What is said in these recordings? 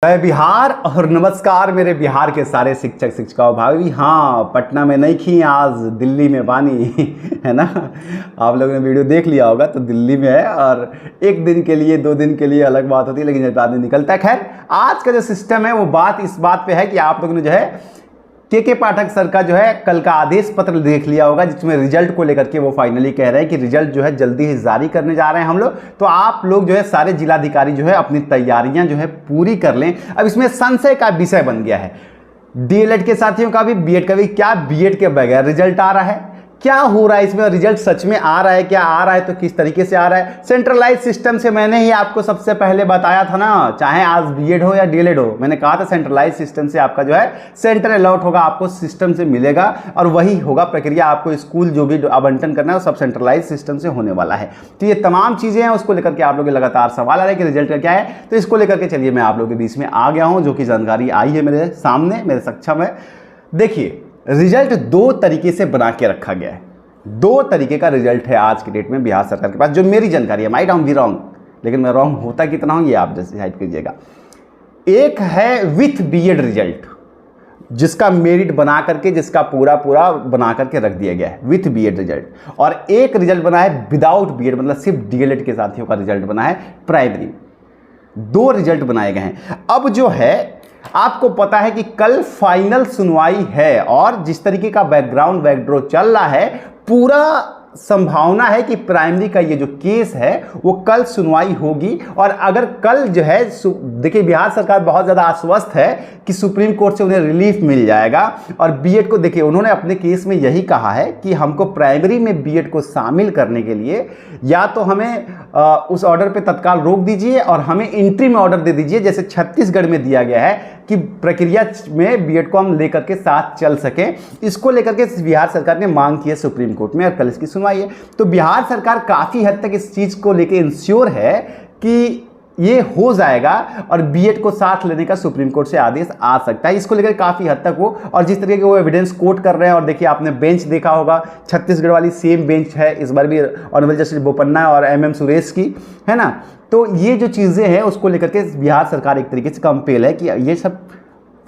मैं बिहार और नमस्कार मेरे बिहार के सारे शिक्षक शिक्षिकाओं भाई। हाँ, पटना में नहीं थी, आज दिल्ली में बानी है ना। आप लोगों ने वीडियो देख लिया होगा, तो दिल्ली में है और एक दिन के लिए 2 दिन के लिए अलग बात होती है, लेकिन जब आदमी निकलता है। खैर, आज का जो सिस्टम है वो बात इस बात पे है कि आप लोगों ने जो है के पाठक सर का जो है कल का आदेश पत्र देख लिया होगा, जिसमें रिजल्ट को लेकर के वो फाइनली कह रहे हैं कि रिजल्ट जो है जल्दी ही जारी करने जा रहे हैं हम लोग। तो आप लोग जो है सारे जिलाधिकारी जो है अपनी तैयारियां जो है पूरी कर लें। अब इसमें संशय का विषय बन गया है डीएलएड के साथियों का भी, बीएड का भी। क्या बीएड के बगैर रिजल्ट आ रहा है? क्या हो रहा है इसमें? रिजल्ट सच में आ रहा है? क्या आ रहा है तो किस तरीके से आ रहा है? सेंट्रलाइज सिस्टम से मैंने ही आपको सबसे पहले बताया था ना, चाहे आज बीएड हो या डीएलएड हो, मैंने कहा था सेंट्रलाइज सिस्टम से आपका जो है सेंटर अलॉट होगा, आपको सिस्टम से मिलेगा और वही होगा प्रक्रिया। आपको स्कूल जो भी आवंटन करना है वो सब सेंट्रलाइज सिस्टम से होने वाला है। तो ये तमाम चीजें हैं, उसको लेकर के आप लोग के लगातार सवाल आ रहे हैं कि रिजल्ट का क्या है। तो इसको लेकर के चलिए मैं आप लोगों के बीच में आ गया हूं, जो कि जानकारी आई है मेरे सामने, मेरे सक्षम है। देखिए, रिजल्ट 2 तरीके से बना के रखा गया है। 2 तरीके का रिजल्ट है आज की डेट में बिहार सरकार के पास, जो मेरी जानकारी है। माइट बी रॉन्ग, लेकिन मैं रॉन्ग होता कितना हूं ये आप डिसाइड कीजिएगा। एक है विथ बीएड रिजल्ट, जिसका मेरिट बना करके, जिसका पूरा बना करके रख दिया गया है, विथ बीएड रिजल्ट। और एक रिजल्ट बना है विदाउट बीएड, मतलब सिर्फ डीएलएड के साथियों का रिजल्ट बना है प्राइमरी। 2 रिजल्ट बनाए गए हैं। अब जो है आपको पता है कि कल फाइनल सुनवाई है और जिस तरीके का बैकड्रॉप चल रहा है, पूरा संभावना है कि प्राइमरी का ये जो केस है वो कल सुनवाई होगी। और अगर कल जो है, देखिए बिहार सरकार बहुत ज़्यादा आश्वस्त है कि सुप्रीम कोर्ट से उन्हें रिलीफ मिल जाएगा। और बीएड को देखिए, उन्होंने अपने केस में यही कहा है कि हमको प्राइमरी में बीएड को शामिल करने के लिए या तो हमें उस ऑर्डर पे तत्काल रोक दीजिए और हमें इंट्रीम ऑर्डर दे दीजिए, जैसे छत्तीसगढ़ में दिया गया है कि प्रक्रिया में बीएड को हम लेकर के साथ चल सकें। इसको लेकर के बिहार सरकार ने मांग की है सुप्रीम कोर्ट में और कल इसकी सुनवाई है। तो बिहार सरकार काफी हद तक इस चीज को लेकर इंश्योर है कि ये हो जाएगा और बीएड को साथ लेने का सुप्रीम कोर्ट से आदेश आ सकता है। इसको लेकर काफी हद तक वो, और जिस तरीके के वो एविडेंस कोट कर रहे हैं, और देखिए आपने बेंच देखा होगा, छत्तीसगढ़ वाली सेम बेंच है इस बार भी, ऑनरेबल जस्टिस बोपन्ना और एमएम सुरेश की, है ना। तो ये जो चीजें हैं उसको लेकर के बिहार सरकार एक तरीके से कंपेल है कि ये सब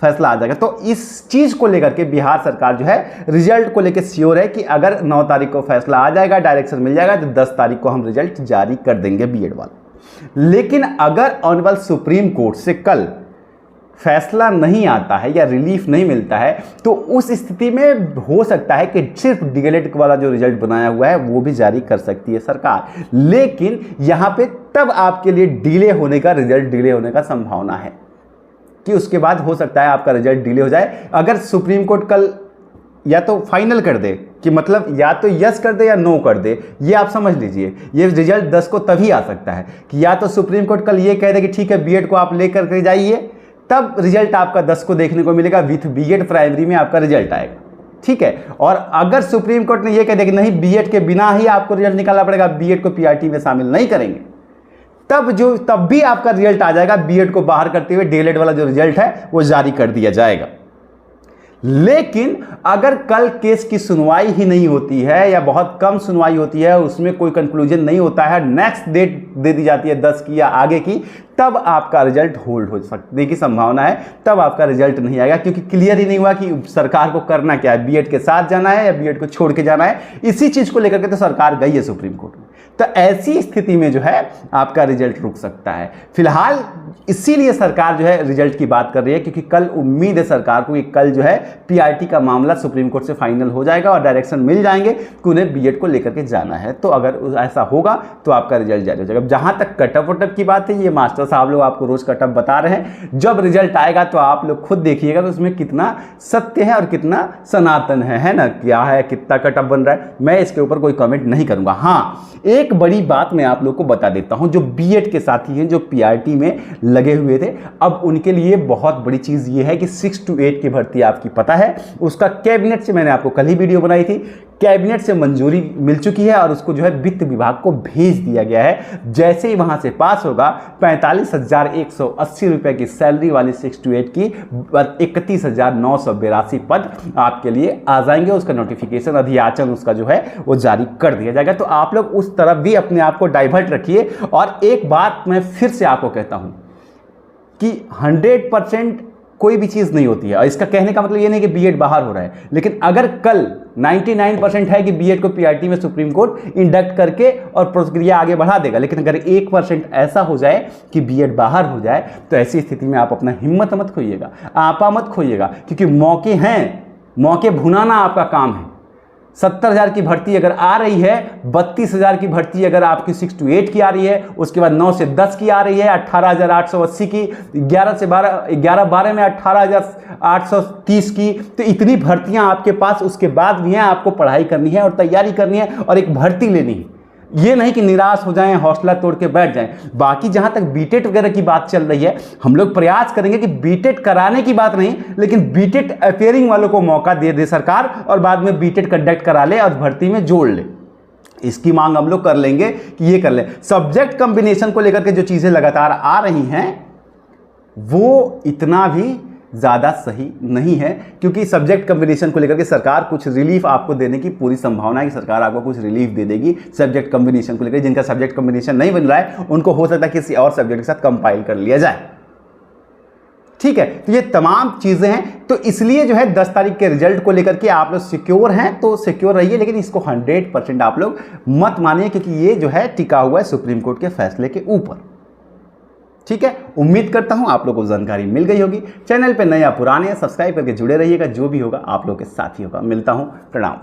फैसला आ जाएगा। तो इस चीज को लेकर के बिहार सरकार जो है रिजल्ट को लेकर श्योर है कि अगर 9 तारीख को फैसला आ जाएगा, डायरेक्शन मिल जाएगा, तो 10 तारीख को हम रिजल्ट जारी कर देंगे बीएड वाला। लेकिन अगर ऑनरेबल सुप्रीम कोर्ट से कल फैसला नहीं आता है या रिलीफ नहीं मिलता है, तो उस स्थिति में हो सकता है कि सिर्फ डीएलएड वाला जो रिजल्ट बनाया हुआ है वो भी जारी कर सकती है सरकार। लेकिन यहां पे तब आपके लिए डिले होने का, रिजल्ट डिले होने का संभावना है कि उसके बाद हो सकता है आपका रिजल्ट डिले हो जाए। अगर सुप्रीम कोर्ट कल या तो फाइनल कर दे कि मतलब या तो यस कर दे या नो कर दे, ये आप समझ लीजिए, ये रिजल्ट 10 को तभी आ सकता है कि या तो सुप्रीम कोर्ट कल ये कह दे कि ठीक है बीएड को आप लेकर के जाइए, तब रिजल्ट आपका 10 को देखने को मिलेगा, विथ बीएड प्राइमरी में आपका रिजल्ट आएगा, ठीक है। और अगर सुप्रीम कोर्ट ने यह कह दिया कि नहीं बीएड के बिना ही आपको रिजल्ट निकालना पड़ेगा, बीएड को पीआरटी में शामिल नहीं करेंगे, तब भी आपका रिजल्ट आ जाएगा, बीएड को बाहर करते हुए डीएलएड वाला जो रिजल्ट है वो जारी कर दिया जाएगा। लेकिन अगर कल केस की सुनवाई ही नहीं होती है या बहुत कम सुनवाई होती है, उसमें कोई कंक्लूजन नहीं होता है, नेक्स्ट डेट दे दी जाती है 10 की या आगे की, तब आपका रिजल्ट होल्ड हो सकने की संभावना है। तब आपका रिजल्ट नहीं आएगा, क्योंकि क्लियर ही नहीं हुआ कि सरकार को करना क्या है, बीएड के साथ जाना है या बीएड को छोड़ के जाना है। इसी चीज को लेकर के तो सरकार गई है सुप्रीम कोर्ट में। तो ऐसी स्थिति में जो है आपका रिजल्ट रुक सकता है फिलहाल। इसीलिए सरकार जो है रिजल्ट की बात कर रही है, क्योंकि कल उम्मीद है सरकार को कि कल जो है पीआरटी का मामला सुप्रीम कोर्ट से फाइनल हो जाएगा और डायरेक्शन मिल जाएंगे कि उन्हें बीएड को लेकर के जाना है। तो अगर ऐसा होगा तो आपका रिजल्ट जारी हो जाएगा। जहां तक कटअप वटअप की बात है, ये मास्टर साहब लोग आपको रोज कटअप बता रहे हैं, जब रिजल्ट आएगा तो आप लोग खुद देखिएगा कि उसमें कितना सत्य है और कितना सनातन है ना, क्या है, कितना कटअप बन रहा है। मैं इसके ऊपर कोई कमेंट नहीं करूंगा। हाँ, एक बड़ी बात मैं आप लोग को बता देता हूं, जो बीएड के साथी हैं जो पीआरटी में लगे हुए थे, अब उनके लिए बहुत बड़ी चीज ये है कि 6 to 8 की भर्ती आपकी पता है, उसका कैबिनेट से, मैंने आपको कल ही वीडियो बनाई थी, कैबिनेट से मंजूरी मिल चुकी है और उसको जो है वित्त विभाग को भेज दिया गया है। जैसे ही वहां से पास होगा, 45,180 रुपए की सैलरी वाली 6 to 8 की 31,982 पद आपके लिए आ जाएंगे। उसका नोटिफिकेशन, अधियाचन उसका जो है वो जारी कर दिया जाएगा। तो आप लोग उस तरफ भी अपने आप को डाइवर्ट रखिए। और एक बात मैं फिर से आपको कहता हूं कि 100% कोई भी चीज़ नहीं होती है। और इसका कहने का मतलब ये नहीं कि बीएड बाहर हो रहा है, लेकिन अगर कल 99% है कि बीएड को पीआरटी में सुप्रीम कोर्ट इंडक्ट करके और प्रक्रिया आगे बढ़ा देगा, लेकिन अगर 1% ऐसा हो जाए कि बीएड बाहर हो जाए, तो ऐसी स्थिति में आप अपना हिम्मत मत खोइएगा, आपा मत खोइएगा, क्योंकि मौके हैं, मौके भुनाना आपका काम है। 70,000 की भर्ती अगर आ रही है, 32,000 की भर्ती अगर आपकी 6 to 8 की आ रही है, उसके बाद 9 से 10 की आ रही है, 18,880 की, 11 में 18,830 की, तो इतनी भर्तियां आपके पास उसके बाद भी हैं। आपको पढ़ाई करनी है और तैयारी करनी है और एक भर्ती लेनी है। ये नहीं कि निराश हो जाएं, हौसला तोड़ के बैठ जाएं। बाकी जहां तक बीटेट वगैरह की बात चल रही है, हम लोग प्रयास करेंगे कि बीटेट कराने की बात नहीं, लेकिन बीटेट अफेयरिंग वालों को मौका दे सरकार और बाद में बीटेट कंडक्ट करा ले और भर्ती में जोड़ ले। इसकी मांग हम लोग कर लेंगे कि ये कर ले। सब्जेक्ट कॉम्बिनेशन को लेकर के जो चीजें लगातार आ रही हैं वो इतना भी ज़्यादा सही नहीं है, क्योंकि सब्जेक्ट कॉम्बिनेशन को लेकर के सरकार कुछ रिलीफ आपको देने की पूरी संभावना है कि सरकार आपको कुछ रिलीफ दे देगी सब्जेक्ट कॉम्बिनेशन को लेकर। जिनका सब्जेक्ट कॉम्बिनेशन नहीं बन रहा है उनको हो सकता है किसी और सब्जेक्ट के साथ कंपाइल कर लिया जाए। ठीक है, तो ये तमाम चीज़ें हैं। तो इसलिए जो है 10 तारीख के रिजल्ट को लेकर के आप लोग सिक्योर हैं तो सिक्योर रहिए, लेकिन इसको 100% आप लोग मत मानिए, क्योंकि ये जो है टिका हुआ है सुप्रीम कोर्ट के फैसले के ऊपर। ठीक है, उम्मीद करता हूं आप लोगों को जानकारी मिल गई होगी। चैनल पे नए या पुराने सब्सक्राइब करके जुड़े रहिएगा, जो भी होगा आप लोगों के साथ ही होगा। मिलता हूं, प्रणाम।